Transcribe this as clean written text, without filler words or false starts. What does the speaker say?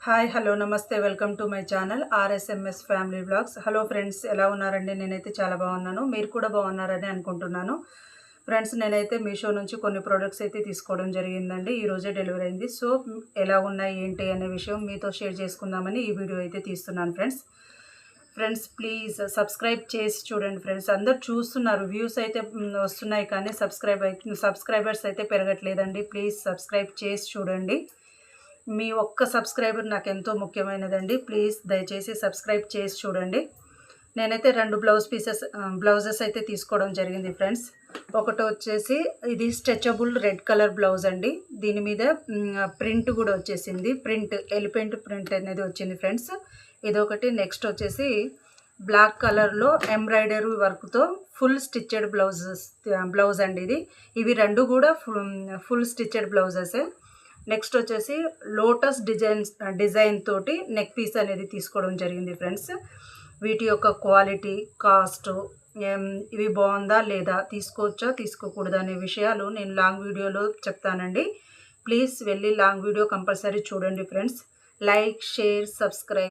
Hi hello namaste welcome to my channel RSMS family blogs. Hello friends, ఎలా ఉన్నారండి? నేనైతే చాలా బాగున్నాను. మీరు కూడా బాగున్నారని అనుకుంటున్నాను. ఫ్రెండ్స్, నేనైతే మీషో నుంచి కొన్ని ప్రోడక్ట్స్ అయితే తీసుకోవడం జరిగిందండి. ఈరోజే డెలివరీ అయింది. సో ఎలా ఉన్నాయి ఏంటి అనే విషయం మీతో షేర్ చేసుకుందామని ఈ వీడియో అయితే తీస్తున్నాను. ఫ్రెండ్స్ ప్లీజ్ సబ్స్క్రైబ్ చేసి చూడండి. ఫ్రెండ్స్, అందరు చూస్తున్నారు, వ్యూస్ అయితే వస్తున్నాయి, కానీ సబ్స్క్రైబర్స్ అయితే పెరగట్లేదండి. ప్లీజ్ సబ్స్క్రైబ్ చేసి చూడండి. మీ ఒక్క సబ్స్క్రైబర్ నాకు ఎంతో ముఖ్యమైనదండి. ప్లీజ్ దయచేసి సబ్స్క్రైబ్ చేసి చూడండి. నేనైతే 2 బ్లౌజెస్ అయితే తీసుకోవడం జరిగింది ఫ్రెండ్స్. ఒకటి వచ్చేసి ఇది స్ట్రెచబుల్ రెడ్ కలర్ బ్లౌజ్ అండి. దీని మీద ప్రింట్ కూడా వచ్చేసింది. ఎలిఫెంట్ ప్రింట్ అనేది వచ్చింది ఫ్రెండ్స్. ఇదొకటి. నెక్స్ట్ వచ్చేసి బ్లాక్ కలర్లో ఎంబ్రాయిడరీ వర్క్తో ఫుల్ స్టిచ్చెడ్ బ్లౌజ్ అండి. ఇవి 2 కూడా ఫుల్ స్టిచ్చెడ్ బ్లౌజెసే. నెక్స్ట్ వచ్చేసి లోటస్ డిజైన్ తోటి నెక్ పీస్ అనేది తీసుకోవడం జరిగింది ఫ్రెండ్స్. వీటి యొక్క క్వాలిటీ, కాస్ట్, ఇవి బాగుందా లేదా, తీసుకోవచ్చా తీసుకోకూడదా అనే విషయాలు నేను లాంగ్ వీడియోలో చెప్తానండి. ప్లీజ్ వెళ్ళి లాంగ్ వీడియో కంపల్సరీ చూడండి ఫ్రెండ్స్. Like, share, subscribe.